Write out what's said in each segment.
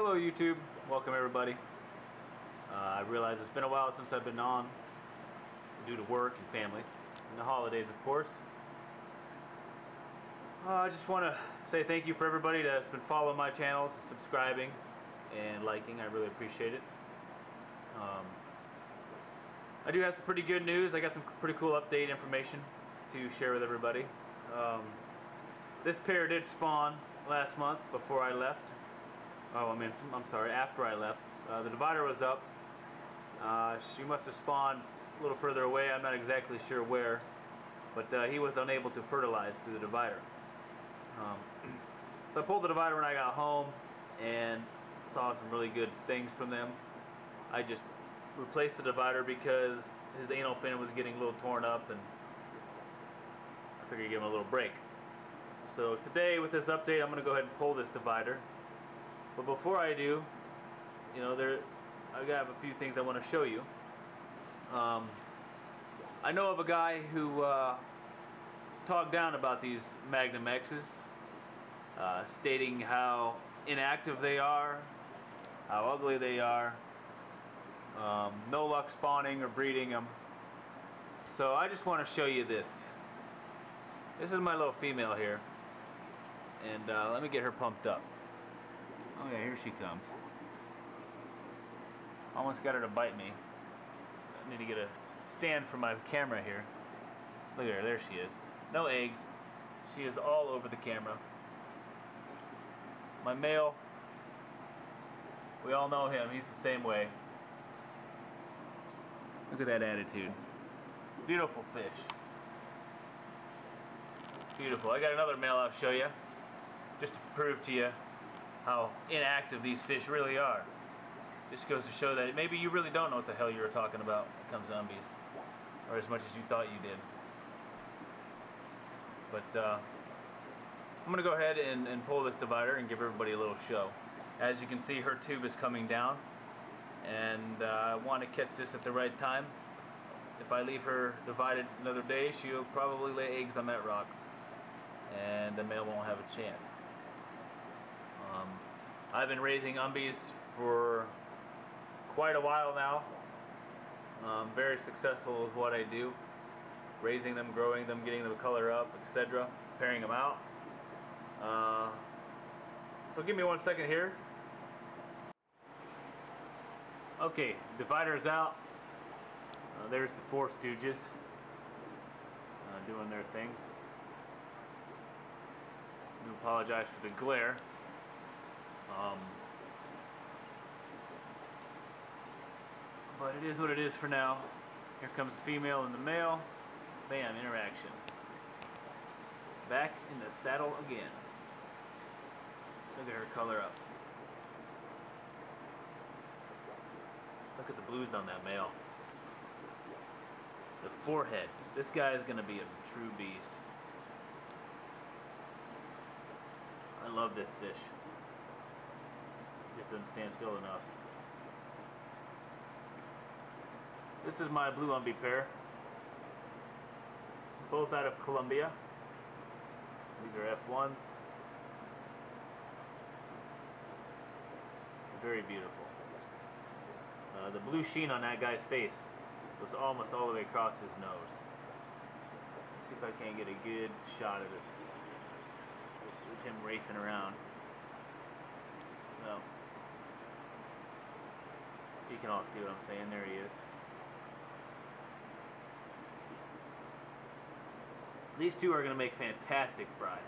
Hello YouTube, welcome everybody. I realize it's been a while since I've been on due to work and family and the holidays, of course. I just want to say thank you for everybody that's been following my channels, subscribing and liking. I really appreciate it. I do have some pretty good news. I got some pretty cool update information to share with everybody. This pair did spawn last month before I left. I'm sorry, after I left. The divider was up. She must have spawned a little further away. I'm not exactly sure where, but he was unable to fertilize through the divider. So I pulled the divider when I got home and saw some really good things from them. I just replaced the divider because his anal fin was getting a little torn up, and I figured I'd give him a little break. So today with this update, I'm going to go ahead and pull this divider. But before I do, I got a few things I want to show you. I know of a guy who talked down about these Magnum X's, stating how inactive they are, how ugly they are, no luck spawning or breeding them. So I just want to show you this. This is my little female here, and let me get her pumped up. Oh yeah, here she comes. Almost got her to bite me. I need to get a stand for my camera here. Look at her, there she is. No eggs. She is all over the camera. My male, we all know him, he's the same way. Look at that attitude. Beautiful fish. Beautiful. I got another male I'll show you, just to prove to you how inactive these fish really are. Just goes to show that maybe you really don't know what the hell you were talking about when it comes to umbies, or as much as you thought you did. But I'm going to go ahead and pull this divider and give everybody a little show. As you can see, her tube is coming down, and I want to catch this at the right time. If I leave her divided another day, she'll probably lay eggs on that rock, and the male won't have a chance. I've been raising umbies for quite a while now. Very successful with what I do. Raising them, growing them, getting them to color up, etc. Pairing them out. So give me 1 second here. Okay, divider's out. There's the Four Stooges doing their thing. I do apologize for the glare. But it is what it is for now. Here comes the female and the male. Bam, interaction. Back in the saddle again. Look at her color up. Look at the blues on that male. The forehead. This guy is going to be a true beast. I love this fish. Just doesn't stand still enough. This is my blue umbie pair. Both out of Colombia. These are F1s. Very beautiful. The blue sheen on that guy's face was almost all the way across his nose. Let's see if I can't get a good shot of it. With him racing around. Well, you can all see what I'm saying. There he is. These two are going to make fantastic fry.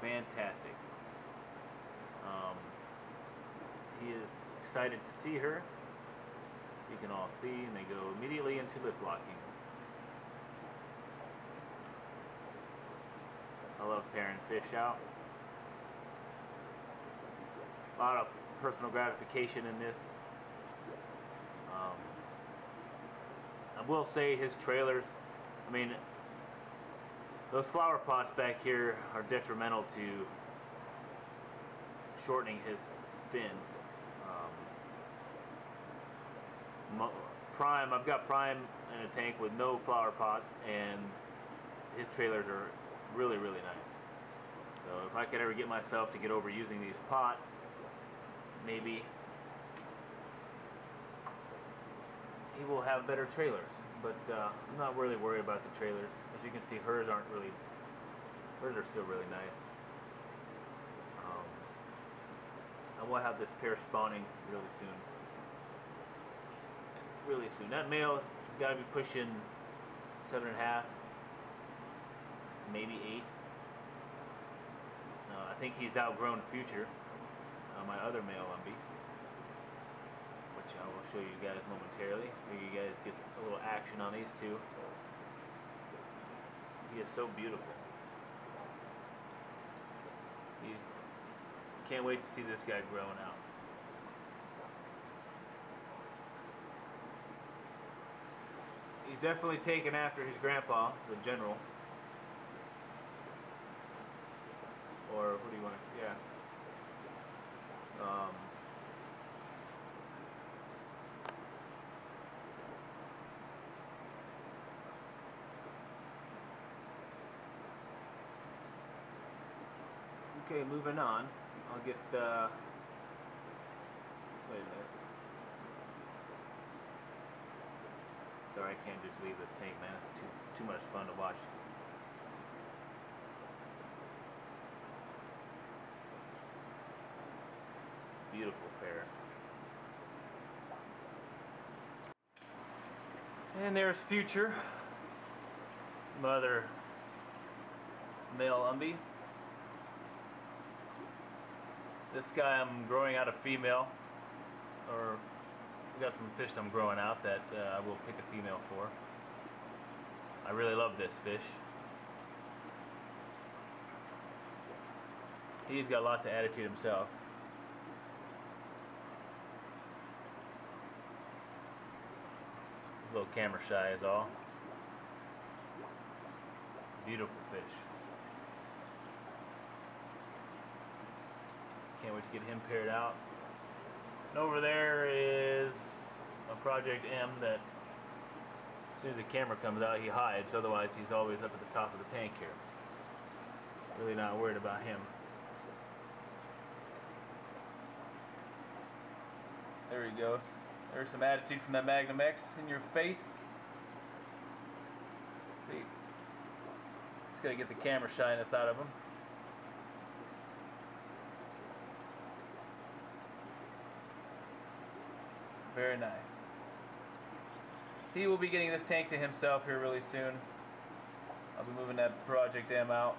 Fantastic. He is excited to see her. You can all see, and they go immediately into lip locking. I love pairing fish out. A lot of personal gratification in this. I will say his trailers, I mean, those flower pots back here are detrimental to shortening his fins. Prime, I've got Prime in a tank with no flower pots, and his trailers are really, really nice. So if I could ever get myself to get over using these pots, maybe he will have better trailers. But I'm not really worried about the trailers. As you can see, hers are still really nice. I will have this pair spawning really soon. Really soon. That male got to be pushing 7.5, maybe 8. I think he's outgrown Future, my other male Umby, which I will show you guys momentarily. Here you guys get a little action on these two. He is so beautiful. Can't wait to see this guy growing out. He's definitely taken after his grandpa, the general. Or what do you want to, yeah. Okay, moving on. I'll get, wait a minute. Sorry, I can't just leave this tank, man. It's too much fun to watch. Beautiful pair. And there's Future, mother male Umby. This guy I'm growing out a female, or we got some fish I'm growing out that I will pick a female for. I really love this fish. He's got lots of attitude himself. He's a little camera shy is all. Beautiful fish. Can't wait to get him paired out. And over there is a Project M that as soon as the camera comes out he hides, otherwise he's always up at the top of the tank here. Really not worried about him. There he goes. There's some attitude from that Magnum X in your face. See, just gotta get the camera shyness out of him. Very nice. He will be getting this tank to himself here really soon. I'll be moving that Project M out.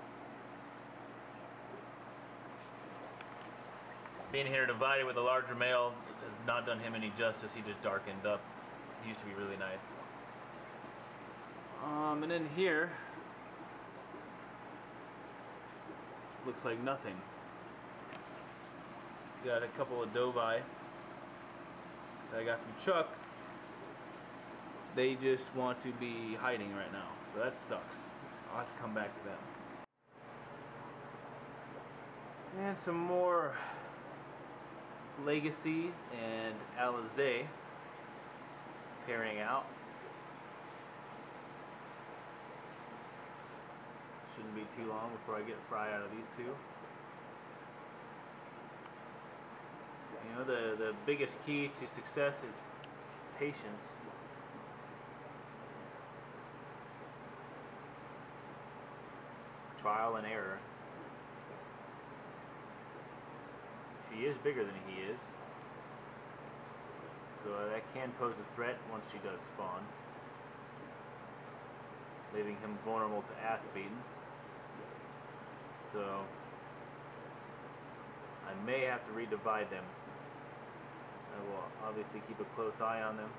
Being here divided with a larger male has not done him any justice. He just darkened up. He used to be really nice. And then here looks like nothing. Got a couple of Dovi that I got from Chuck. They just want to be hiding right now, so that sucks. I'll have to come back to them. And some more Legacy and Alizé pairing out. Shouldn't be too long before I get a fry out of these two. You know, the biggest key to success is patience. Trial and error. She is bigger than he is, so that can pose a threat once she does spawn, leaving him vulnerable to ath-beatings. So I may have to redivide them. I will obviously keep a close eye on them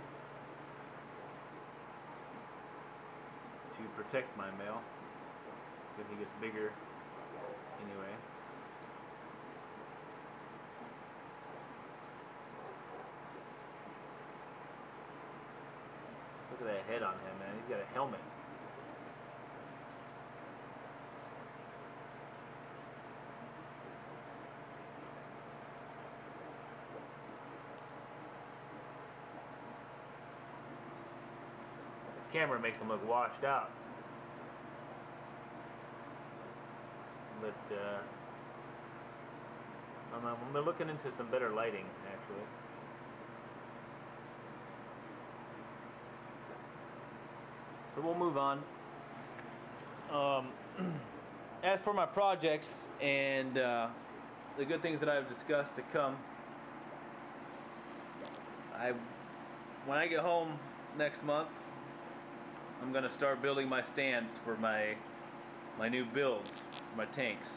to protect my male if he gets bigger anyway. Look at that head on him, man. He's got a helmet. The camera makes him look washed out. But I'm looking into some better lighting, actually. So we'll move on. As for my projects and the good things that I've discussed to come, when I get home next month, I'm gonna start building my stands for my new builds, my tanks.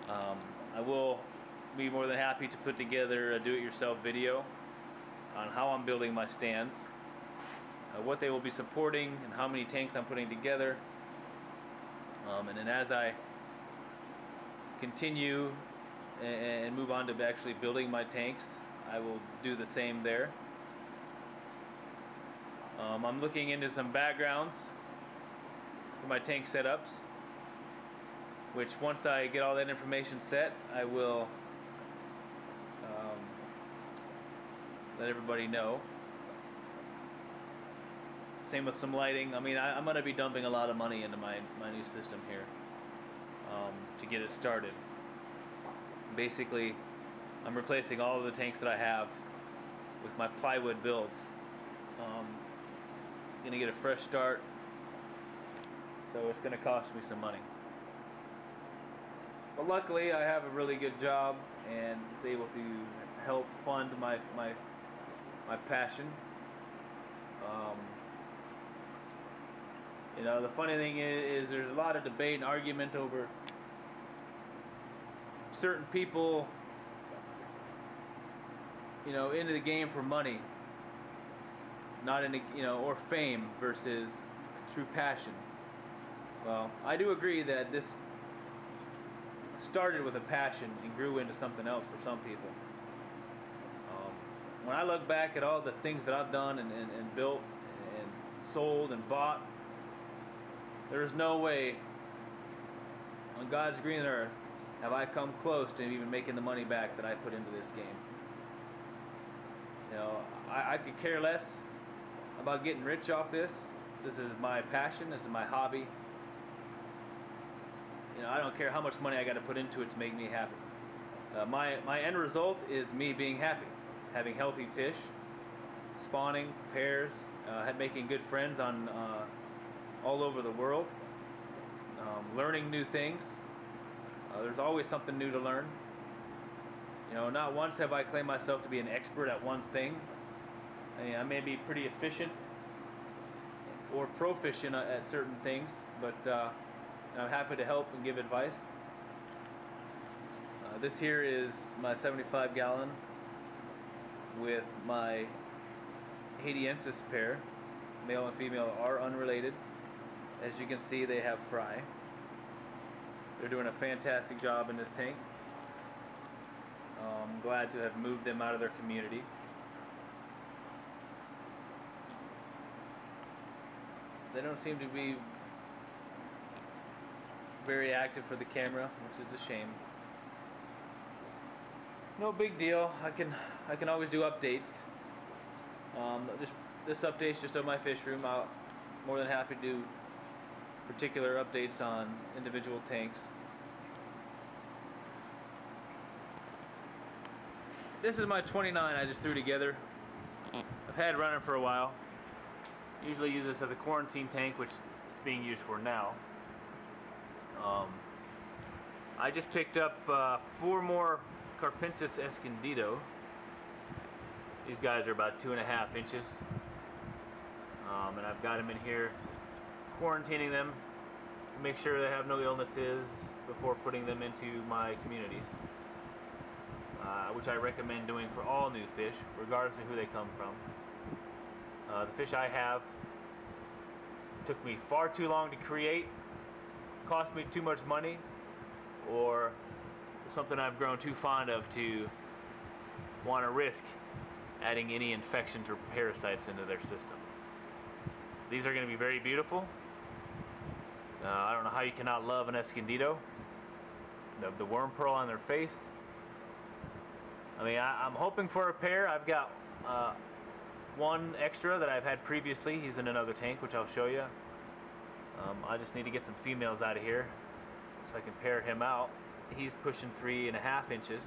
I will be more than happy to put together a do-it-yourself video on how I'm building my stands, what they will be supporting, and how many tanks I'm putting together. And then as I continue and move on to actually building my tanks, I will do the same there. I'm looking into some backgrounds for my tank setups, which once I get all that information set, I will let everybody know. Same with some lighting. I mean, I'm going to be dumping a lot of money into my new system here to get it started. Basically, I'm replacing all of the tanks that I have with my plywood builds. Gonna get a fresh start, so it's gonna cost me some money. But luckily, I have a really good job and it's able to help fund my passion. You know, the funny thing is there's a lot of debate and argument over certain people, you know, into the game for money, not in, you know, or fame versus true passion. Well, I do agree that this started with a passion and grew into something else for some people. When I look back at all the things that I've done and built and sold and bought, there is no way on God's green earth have I come close to even making the money back that I put into this game. You know, I could care less about getting rich off this. This is my passion. This is my hobby. You know, I don't care how much money I got to put into it to make me happy. My end result is me being happy, having healthy fish, spawning pairs, making good friends on all over the world, learning new things. There's always something new to learn. You know, not once have I claimed myself to be an expert at one thing. I mean, I may be pretty efficient or proficient at certain things, but I'm happy to help and give advice. This here is my 75 gallon with my Haitiensis pair. Male and female are unrelated. As you can see, they have fry. They're doing a fantastic job in this tank. I'm glad to have moved them out of their community. They don't seem to be very active for the camera, which is a shame. No big deal. I can always do updates. This update's just on my fish room. I'm more than happy to do particular updates on individual tanks. This is my 29 I just threw together. I've had it running for a while. Usually use this as a quarantine tank, which it's being used for now. I just picked up 4 more Carpentis Escondido. These guys are about 2.5 inches. And I've got them in here quarantining them to make sure they have no illnesses before putting them into my communities, which I recommend doing for all new fish, regardless of who they come from. The fish I have took me far too long to create, cost me too much money, or something I've grown too fond of to want to risk adding any infections or parasites into their system. These are going to be very beautiful. I don't know how you cannot love an Escondido. The worm pearl on their face. I mean, I'm hoping for a pair. I've got one extra that I've had previously. He's in another tank, which I'll show you. I just need to get some females out of here so I can pair him out. He's pushing 3.5 inches.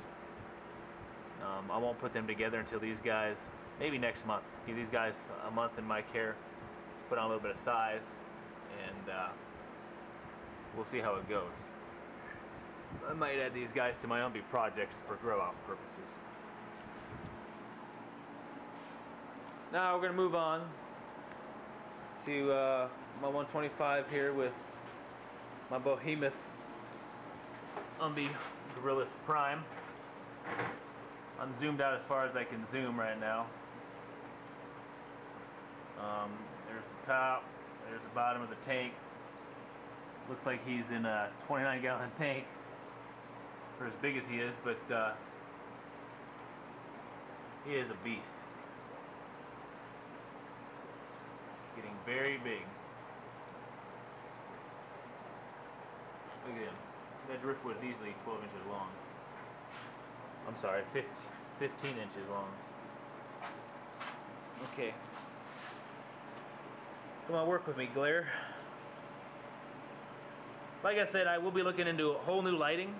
I won't put them together until these guys, maybe next month. Give these guys a month in my care, put on a little bit of size, and we'll see how it goes. I might add these guys to my Umbie projects for grow out purposes. Now we're going to move on to my 125 here with my behemoth Umbie Gorillas Prime. I'm zoomed out as far as I can zoom right now. There's the top, there's the bottom of the tank. Looks like he's in a 29-gallon tank for as big as he is, but he is a beast. Getting very big. Look at him. That driftwood is easily 12 inches long. I'm sorry, 15 inches long. Okay. Come on, work with me, glare. Like I said, I will be looking into a whole new lighting,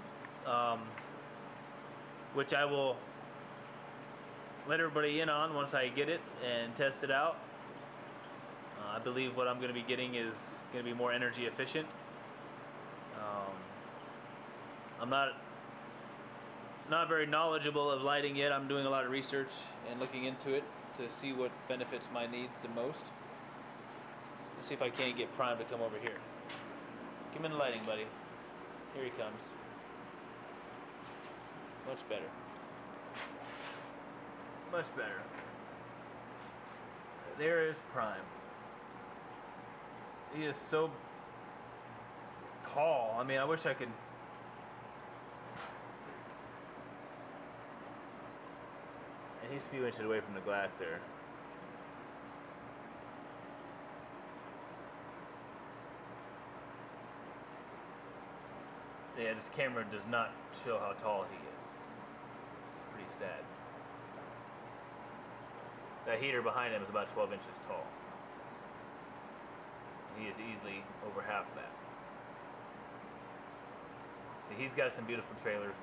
which I will let everybody in on once I get it and test it out. I believe what I'm going to be getting is going to be more energy efficient. I'm not very knowledgeable of lighting yet. I'm doing a lot of research and looking into it to see what benefits my needs the most. Let's see if I can't get Prime to come over here. Come in the lighting, buddy. Here he comes. Much better. Much better. There is Prime. He is so tall. I mean, I wish I could. And he's a few inches away from the glass there. Yeah, this camera does not show how tall he is. It's pretty sad. That heater behind him is about 12 inches tall. He is easily over half that. So he's got some beautiful trailers.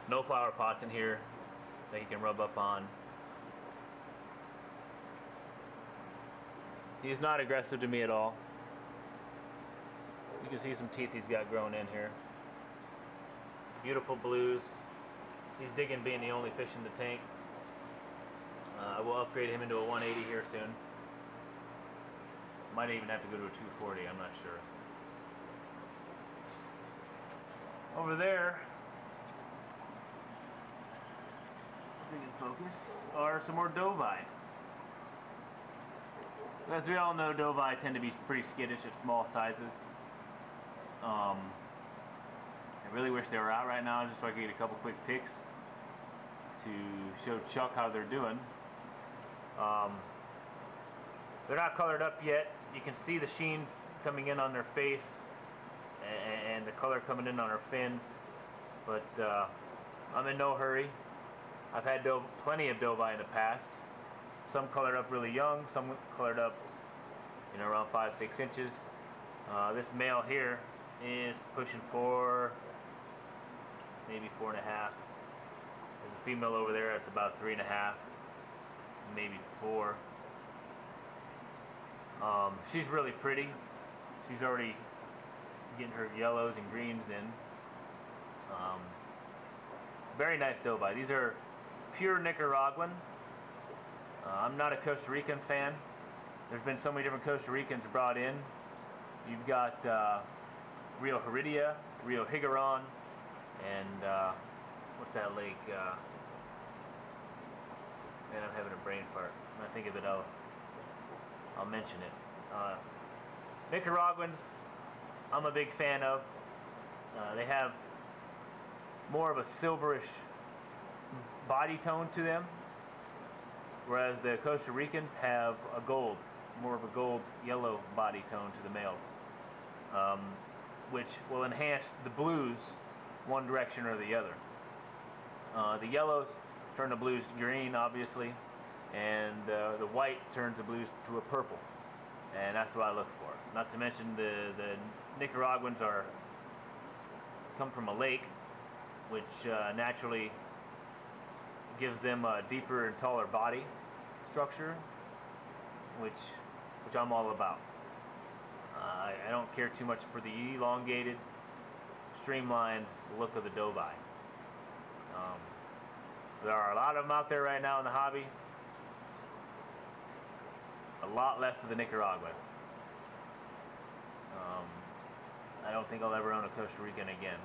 No flower pots in here that he can rub up on. He's not aggressive to me at all. You can see some teeth he's got growing in here. Beautiful blues. He's digging being the only fish in the tank. I will upgrade him into a 180 here soon. Might even have to go to a 240, I'm not sure. Over there, if we can focus, are some more Dovi. As we all know, Dovi tend to be pretty skittish at small sizes. I really wish they were out right now just so I could get a couple quick pics to show Chuck how they're doing. They're not colored up yet. You can see the sheens coming in on their face and the color coming in on her fins, but I'm in no hurry. I've had plenty of Dovi in the past. Some colored up really young, some colored up, you know, around 5-6 inches. This male here is pushing 4, maybe 4.5. There's a female over there that's about 3.5, maybe 4. She's really pretty. She's already getting her yellows and greens in. Very nice Dovi. These are pure Nicaraguan. I'm not a Costa Rican fan. There's been so many different Costa Ricans brought in. You've got Rio Heredia, Rio Higueron, and what's that lake? Man, I'm having a brain fart. When I think of it, I'll mention it. Nicaraguans, I'm a big fan of. They have more of a silverish body tone to them, whereas the Costa Ricans have a gold, more of a gold yellow body tone to the males, which will enhance the blues one direction or the other. The yellows turn the blues green, obviously, and the white turns the blues to a purple, and that's what I look for. Not to mention the Nicaraguans come from a lake, which naturally gives them a deeper and taller body structure, which I'm all about. I don't care too much for the elongated, streamlined look of the Dovi. There are a lot of them out there right now in the hobby. A lot less of the Nicaraguas. I don't think I'll ever own a Costa Rican again.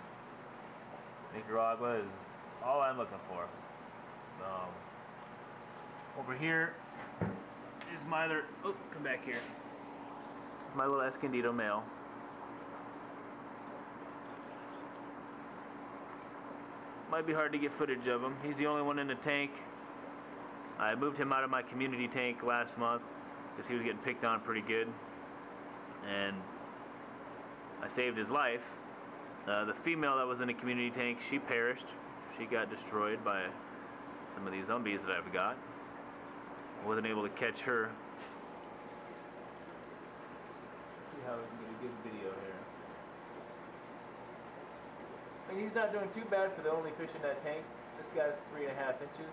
Nicaragua is all I'm looking for. Over here is my other, oh, come back here. My little Escondido male. Might be hard to get footage of him. He's the only one in the tank. I moved him out of my community tank last month because he was getting picked on pretty good. And I saved his life. The female that was in the community tank, she perished. She got destroyed by some of these zombies that I've got. I wasn't able to catch her. See how we can get a good video here. I mean, he's not doing too bad for the only fish in that tank. This guy's 3.5 inches.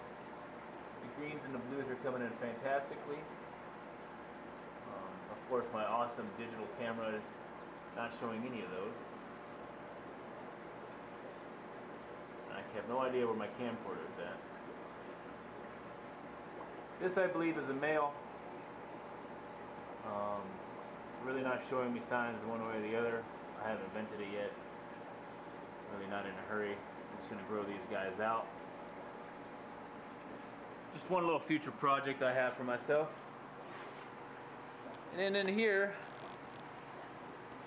The greens and the blues are coming in fantastically. Of course, my awesome digital camera is not showing any of those. I have no idea where my camcorder is at. This, I believe, is a male. Really not showing me signs one way or the other. I haven't vented it yet. Really not in a hurry. I'm just going to grow these guys out. Just one little future project I have for myself. And then in here,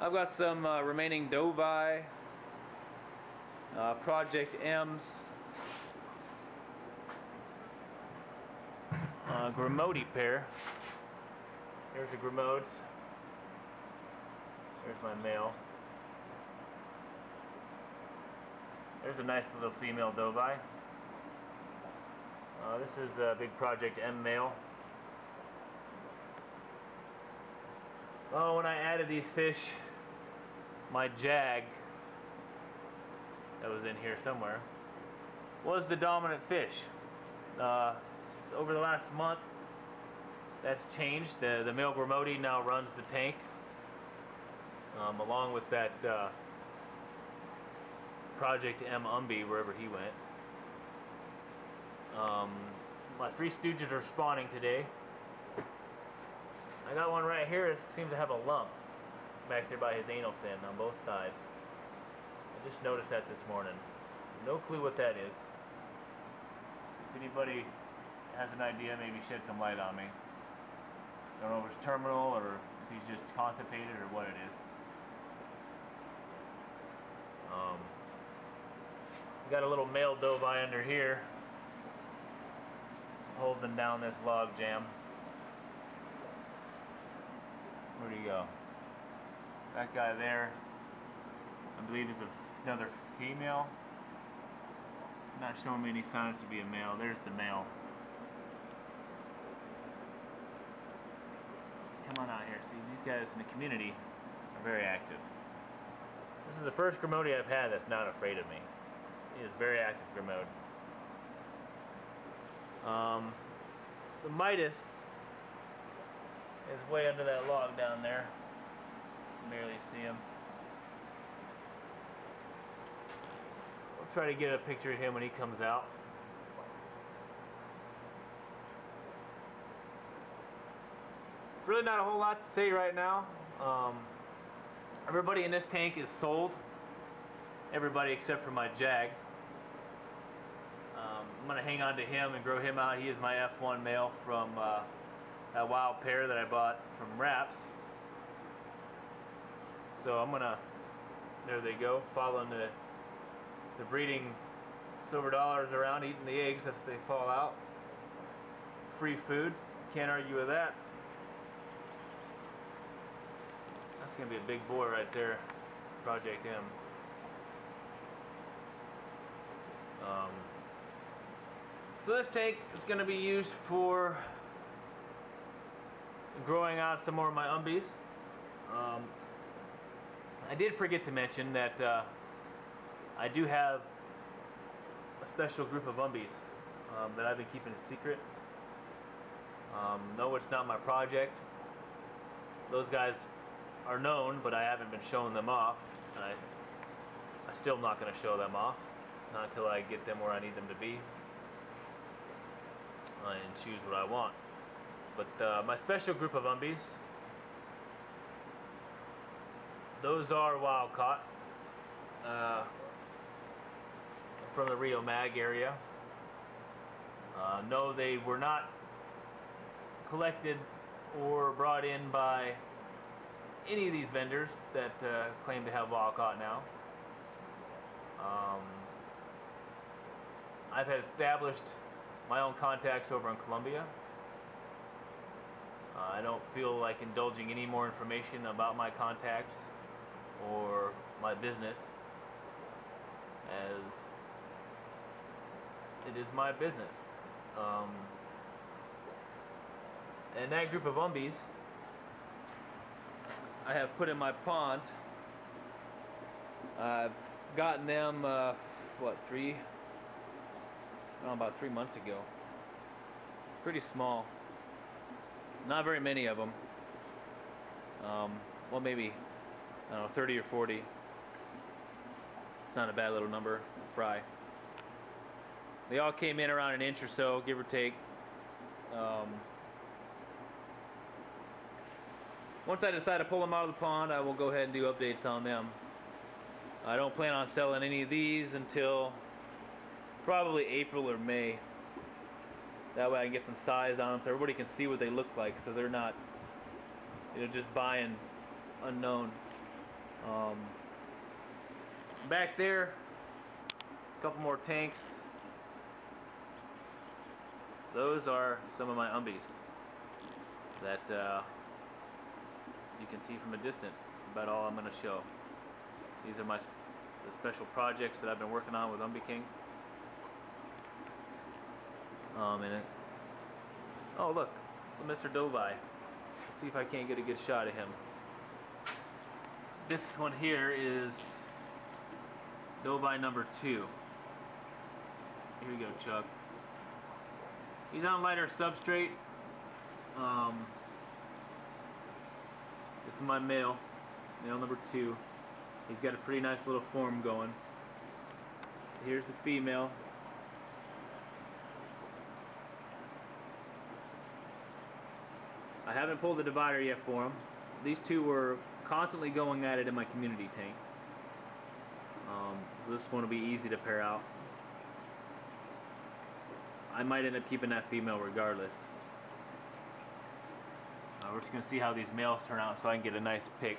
I've got some remaining Dovi, Project M's, Grimodi pair. Here's the Grimodes. Here's my male. There's a nice little female Dovi. This is a big Project M male. Oh, when I added these fish, my jag that was in here somewhere was the dominant fish. Over the last month, that's changed. The male Grimodi now runs the tank, along with that Project M Umbi, wherever he went. My three stooges are spawning today. I got one right here that seems to have a lump back there by his anal fin on both sides. I just noticed that this morning. No clue what that is. If anybody has an idea, maybe shed some light on me. I don't know if it's terminal or if he's just constipated or what it is. Got a little male Dovi under here holding down this log jam. Where'd he go? That guy there, I believe, is another female. Not showing me any signs to be a male. There's the male. Come on out here. See, these guys in the community are very active. This is the first Grimodi I've had that's not afraid of me. He is very active Grimode. The Midas is way under that log down there. You can barely see him. We'll try to get a picture of him when he comes out. Really not a whole lot to say right now. Everybody in this tank is sold. Everybody except for my jag. I'm going to hang on to him and grow him out. He is my F1 male from that wild pair that I bought from Wraps. So I'm going to, there they go, following the breeding silver dollars around, eating the eggs as they fall out. Free food, can't argue with that. That's going to be a big boy right there, Project M. So this tank is going to be used for growing out some more of my umbies. I did forget to mention that I do have a special group of umbies that I've been keeping a secret. No, it's not my project. Those guys are known, but I haven't been showing them off. And I still am not going to show them off, not until I get them where I need them to be and choose what I want. But my special group of umbies, those are wild caught from the Rio Mag area. No, they were not collected or brought in by any of these vendors that claim to have wild caught now. I've had established my own contacts over in Colombia. I don't feel like indulging any more information about my contacts or my business, as it is my business. And that group of umbies I have put in my pond. I've gotten them, about 3 months ago. Pretty small. Not very many of them. Well, maybe, I don't know, 30 or 40. It's not a bad little number to fry. They all came in around an inch or so, give or take. Once I decide to pull them out of the pond, I will go ahead and do updates on them. I don't plan on selling any of these until probably April or May. That way I can get some size on them so everybody can see what they look like, so they're not, just buying unknown. Back there, a couple more tanks. Those are some of my umbies that you can see from a distance. That's about all I'm going to show. These are the special projects that I've been working on with Umbi King. Oh look, Mr. Dovi. Let's see if I can't get a good shot of him. This one here is Dovi number 2. Here we go, Chuck. He's on lighter substrate. This is my male number 2. He's got a pretty nice little form going. Here's the female. I haven't pulled the divider yet for him. These two were constantly going at it in my community tank. So this one will be easy to pair out. I might end up keeping that female regardless. We're just going to see how these males turn out so I can get a nice pick.